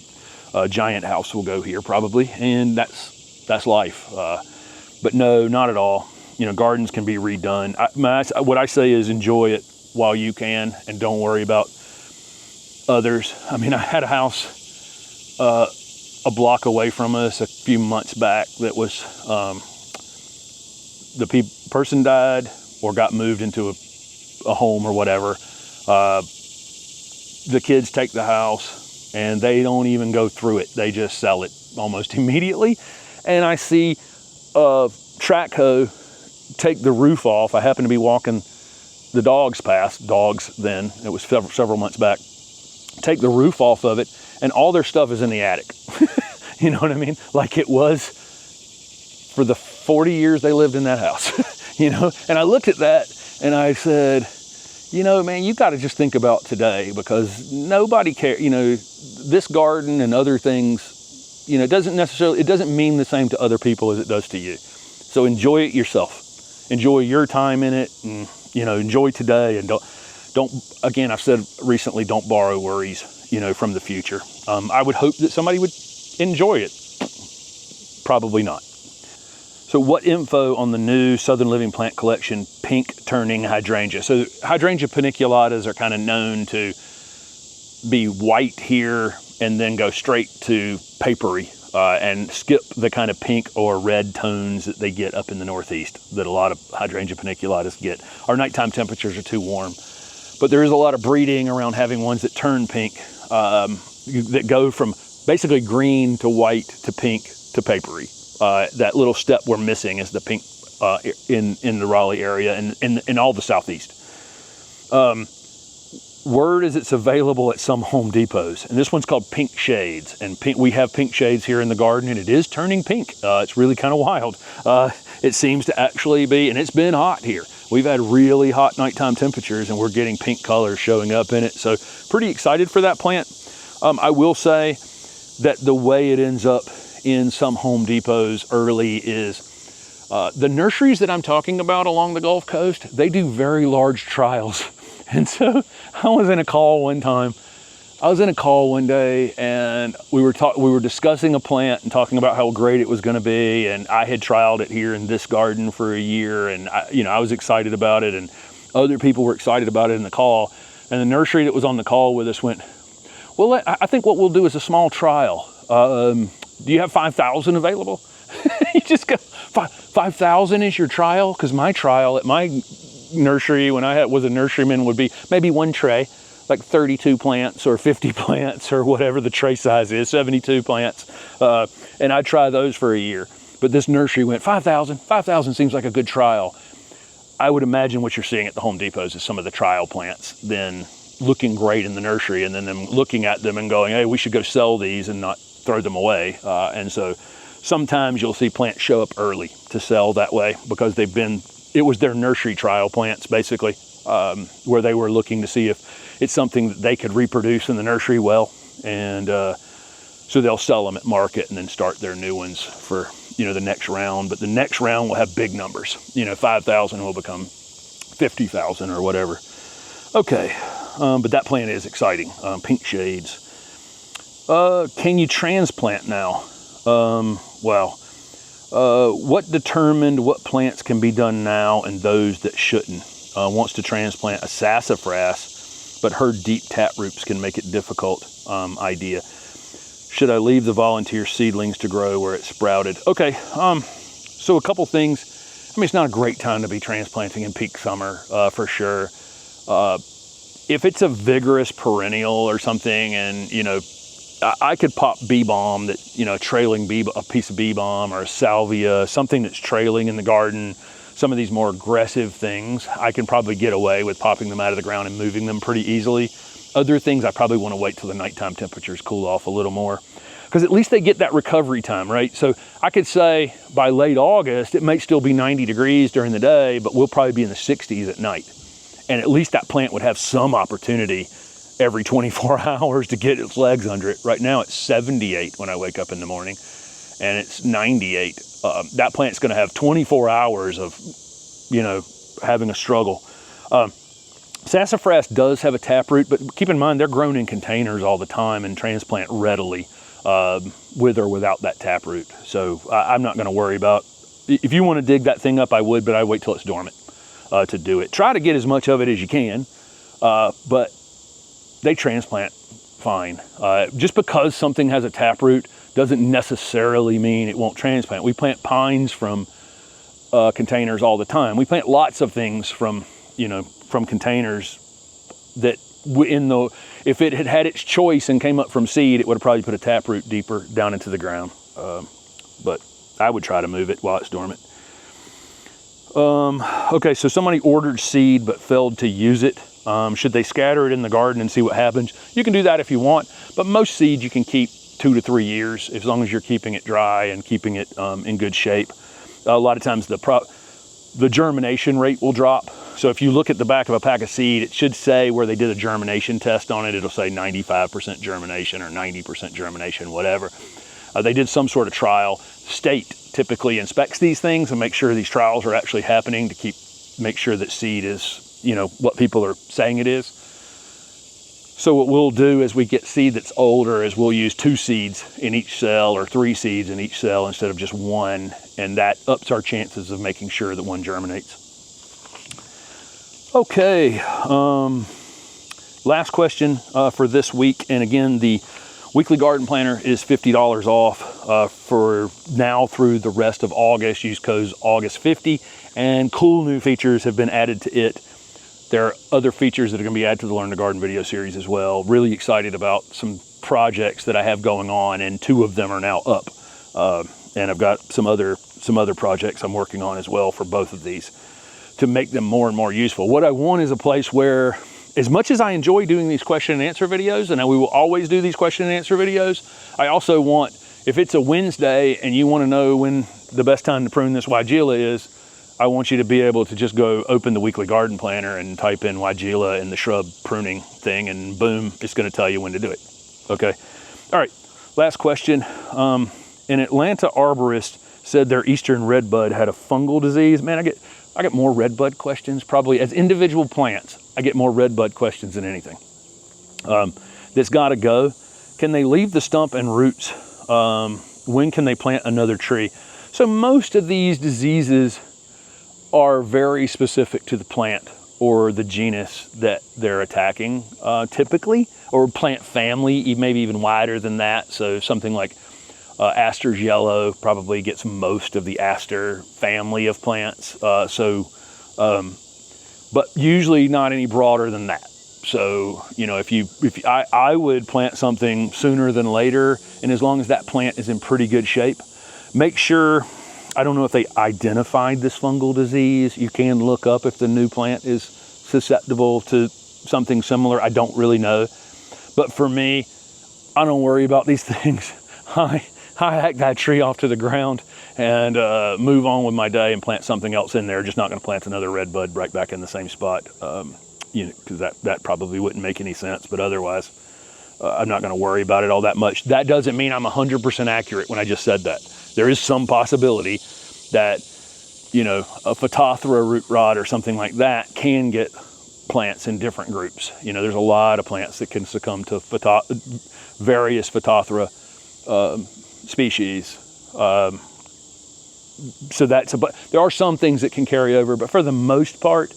a giant house will go here probably, and that's life. But no, not at all. You know, gardens can be redone. What I say is enjoy it while you can and don't worry about others. I mean, I had a house a block away from us a few months back that was, the person died or got moved into a home or whatever. The kids take the house and they don't even go through it. They just sell it almost immediately. And I see a track hoe take the roof off. I happened to be walking the dogs past, then, it was several months back, take the roof off of it, and all their stuff is in the attic. You know what I mean? Like it was for the 40 years they lived in that house, you know? And I looked at that and I said, you know, man, you got to just think about today, because nobody cares, you know, this garden and other things, you know, it doesn't mean the same to other people as it does to you. So enjoy it yourself. Enjoy your time in it, and, you know, enjoy today, and don't, again, I've said recently, don't borrow worries, you know, from the future. I would hope that somebody would enjoy it. Probably not. So what info on the new Southern Living plant collection, pink turning hydrangea? So hydrangea paniculatas are kind of known to be white here and then go straight to papery. And skip the kind of pink or red tones that they get up in the Northeast that a lot of Hydrangea paniculatas get. Our nighttime temperatures are too warm. But there is a lot of breeding around having ones that turn pink, that go from basically green to white to pink to papery. That little step we're missing is the pink in the Raleigh area and in all the Southeast. Word is it's available at some Home Depots, and this one's called Pink Shades. And we have pink shades here in the garden, and it is turning pink. It's really kind of wild. It seems to actually be, and it's been hot here. We've had really hot nighttime temperatures, and we're getting pink colors showing up in it. So pretty excited for that plant. I will say that the way it ends up in some Home Depots early is the nurseries that I'm talking about along the Gulf Coast, they do very large trials. And so I was in a call one day, and we were discussing a plant and talking about how great it was going to be. And I had trialed it here in this garden for a year, and I was excited about it, and other people were excited about it in the call. And the nursery that was on the call with us went, well, I think what we'll do is a small trial. Do you have 5,000 available? You just go, 5,000 is your trial? Because my trial at my nursery when I was a nurseryman would be maybe one tray, like 32 plants or 50 plants or whatever the tray size is, 72 plants. And I'd try those for a year. But this nursery went 5,000. 5,000 seems like a good trial. I would imagine what you're seeing at the Home Depots is some of the trial plants then looking great in the nursery, and then them looking at them and going, hey, we should go sell these and not throw them away. And so sometimes you'll see plants show up early to sell that way, because it was their nursery trial plants, basically, where they were looking to see if it's something that they could reproduce in the nursery well. And so they'll sell them at market and then start their new ones for, the next round. But the next round will have big numbers. 5,000 will become 50,000 or whatever. Okay, but that plant is exciting. Pink shades. Can you transplant now? What determined what plants can be done now and those that shouldn't? Wants to transplant a sassafras, but heard deep tap roots can make it difficult. Idea. Should I leave the volunteer seedlings to grow where it sprouted? Okay, So a couple things. I mean, it's not a great time to be transplanting in peak summer, for sure. If it's a vigorous perennial or something, and, you know, I could pop bee balm that, you know, a piece of bee balm or a salvia, something that's trailing in the garden. Some of these more aggressive things, I can probably get away with popping them out of the ground and moving them pretty easily. Other things, I probably want to wait till the nighttime temperatures cool off a little more, because at least they get that recovery time, right? So I could say by late August, it may still be 90 degrees during the day, but we'll probably be in the 60s at night. And at least that plant would have some opportunity every 24 hours to get its legs under it. Right now it's 78 when I wake up in the morning, and it's 98. That plant's gonna have 24 hours of, you know, having a struggle. Sassafras does have a taproot, but keep in mind they're grown in containers all the time and transplant readily, with or without that taproot. So I'm not gonna worry about, if you wanna dig that thing up, I would, but I wait till it's dormant to do it. Try to get as much of it as you can, but they transplant fine. Just because something has a taproot doesn't necessarily mean it won't transplant. We plant pines from containers all the time. We plant lots of things from, you know, from containers that if it had had its choice and came up from seed, it would have probably put a taproot deeper down into the ground. But I would try to move it while it's dormant. Okay, so somebody ordered seed but failed to use it. Should they scatter it in the garden and see what happens? You can do that if you want, but most seeds you can keep 2 to 3 years, as long as you're keeping it dry and keeping it in good shape. A lot of times the germination rate will drop. So if you look at the back of a pack of seed, it should say where they did a germination test on it, it'll say 95% germination or 90% germination, whatever. They did some sort of trial. State typically inspects these things and make sure these trials are actually happening to make sure that seed is, you know, what people are saying it is. So what we'll do as we get seed that's older is we'll use 2 seeds in each cell or 3 seeds in each cell instead of just 1, and that ups our chances of making sure that one germinates. Okay, last question for this week, and again, the weekly garden planner is $50 off for now through the rest of August. Use code August50, and cool new features have been added to it. There are other features that are going to be added to the Learn to Garden video series as well. Really excited about some projects that I have going on, and 2 of them are now up. And I've got some other projects I'm working on as well for both of these to make them more and more useful. What I want is a place where, as much as I enjoy doing these question and answer videos, and we will always do these question and answer videos, I also want, if it's a Wednesday and you want to know when the best time to prune this Weigela is, I want you to be able to just go open the weekly garden planner and type in Weigela in the shrub pruning thing, and boom, it's going to tell you when to do it. Okay. All right. Last question. An Atlanta arborist said their eastern redbud had a fungal disease. Man, I get more redbud questions probably as individual plants. I get more redbud questions than anything. That's got to go. Can they leave the stump and roots? When can they plant another tree? So most of these diseases are very specific to the plant or the genus that they're attacking, typically, or plant family, maybe even wider than that. So something like aster's yellow probably gets most of the aster family of plants. But usually not any broader than that. So, you know, I would plant something sooner than later, and as long as that plant is in pretty good shape, make sure, I don't know if they identified this fungal disease. You can look up if the new plant is susceptible to something similar. I don't really know. But for me, I don't worry about these things. I hack that tree off to the ground and move on with my day and plant something else in there. Just not going to plant another redbud right back in the same spot, you know, because that probably wouldn't make any sense. But otherwise, I'm not going to worry about it all that much. That doesn't mean I'm 100% accurate when I just said that. There is some possibility that, you know, a Photoathra root rot or something like that can get plants in different groups. You know, there's a lot of plants that can succumb to various Photoathra species. But there are some things that can carry over, but for the most part,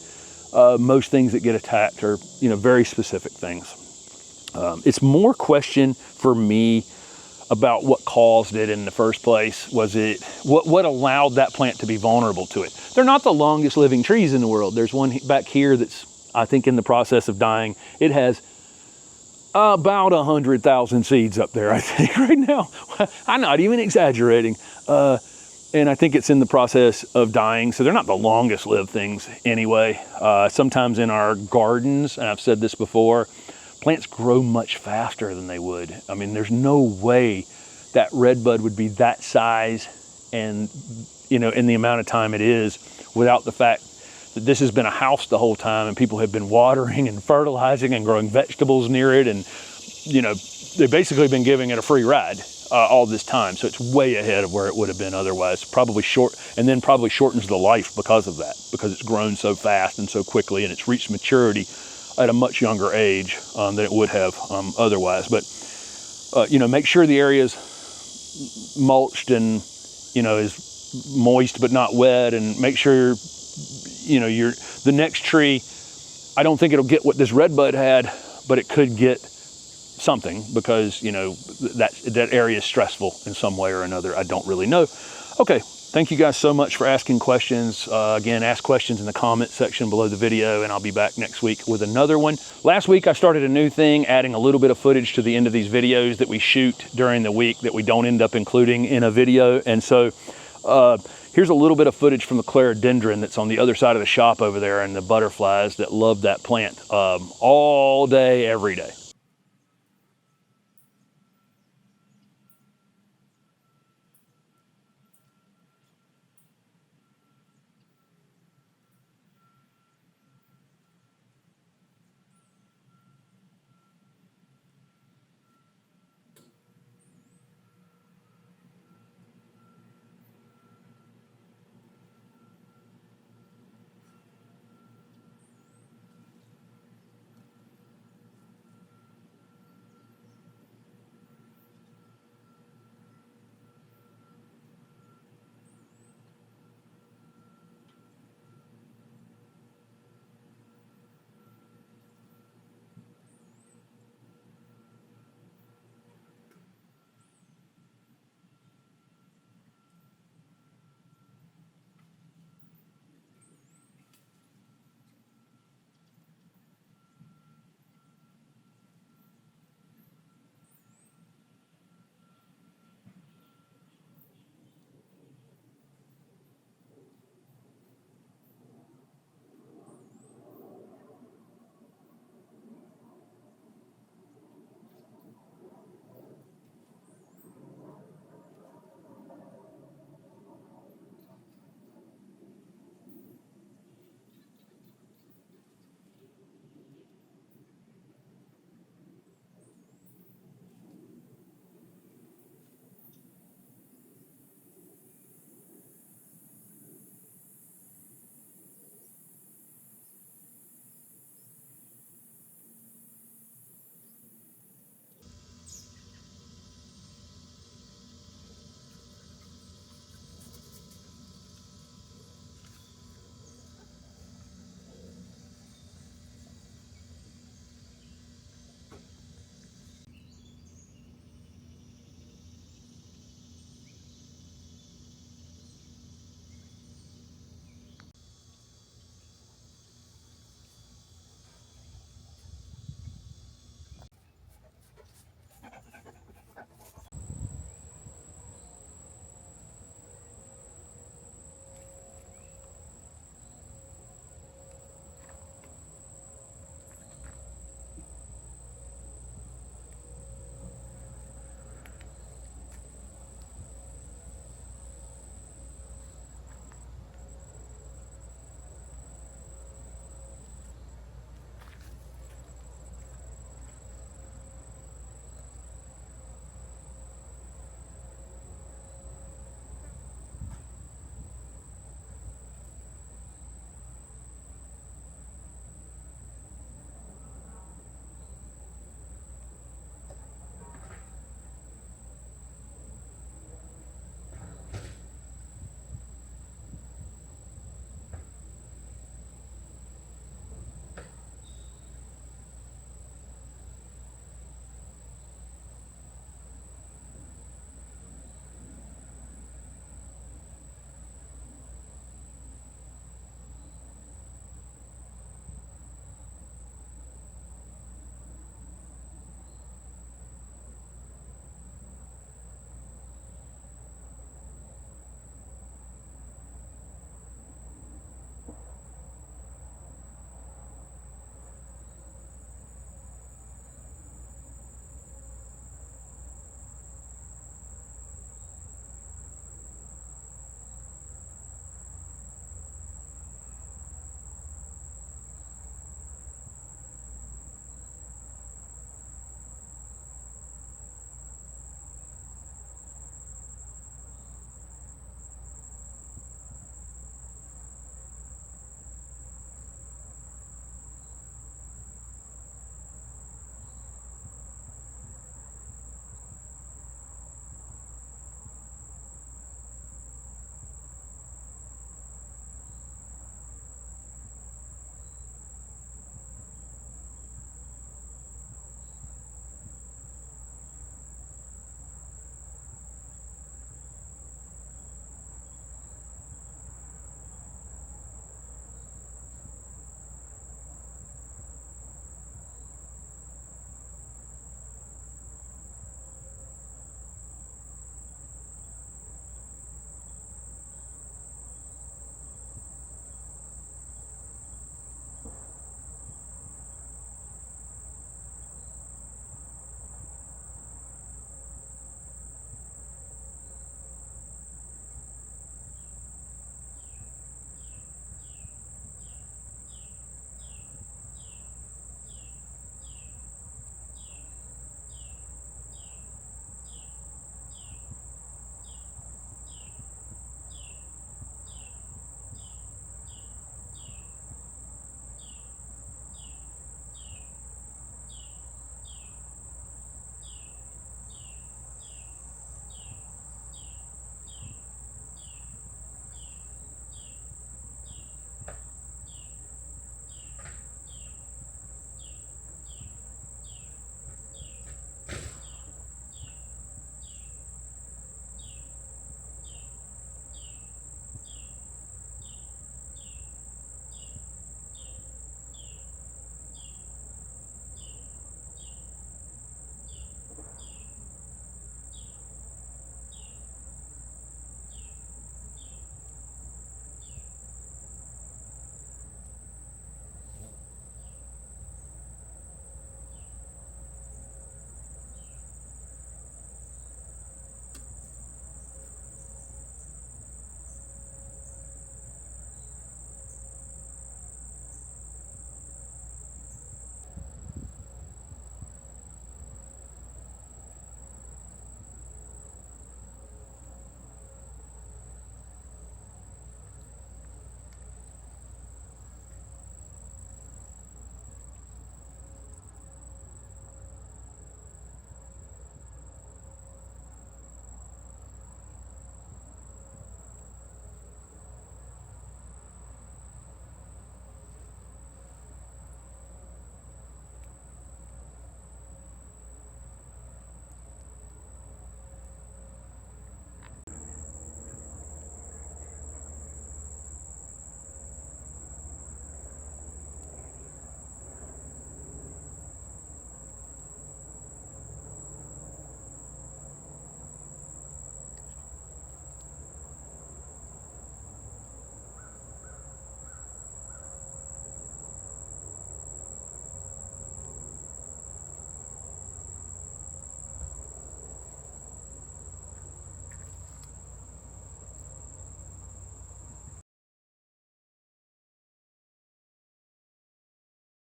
most things that get attacked are, you know, very specific things. It's more question for me about what caused it in the first place. Was it, what allowed that plant to be vulnerable to it? They're not the longest living trees in the world. There's one back here that's, I think, in the process of dying. It has about 100,000 seeds up there, I think, right now. I'm not even exaggerating. And I think it's in the process of dying. So they're not the longest lived things anyway. Sometimes in our gardens, and I've said this before, plants grow much faster than they would. I mean, there's no way that redbud would be that size and, you know, in the amount of time it is, without the fact that this has been a house the whole time and people have been watering and fertilizing and growing vegetables near it. And, you know, they've basically been giving it a free ride all this time. So it's way ahead of where it would have been otherwise. Probably short, and then probably shortens the life because of that, because it's grown so fast and so quickly, and it's reached maturity at a much younger age than it would have otherwise. But, you know, make sure the area's mulched and, you know, is moist but not wet, and make sure, you know, the next tree, I don't think it'll get what this redbud had, but it could get something, because, you know, that area is stressful in some way or another. I don't really know. Okay, thank you guys so much for asking questions. Again, ask questions in the comment section below the video, and I'll be back next week with another one. Last week I started a new thing, adding a little bit of footage to the end of these videos that we shoot during the week that we don't end up including in a video. And so here's a little bit of footage from the clerodendron that's on the other side of the shop over there, and the butterflies that love that plant all day, every day.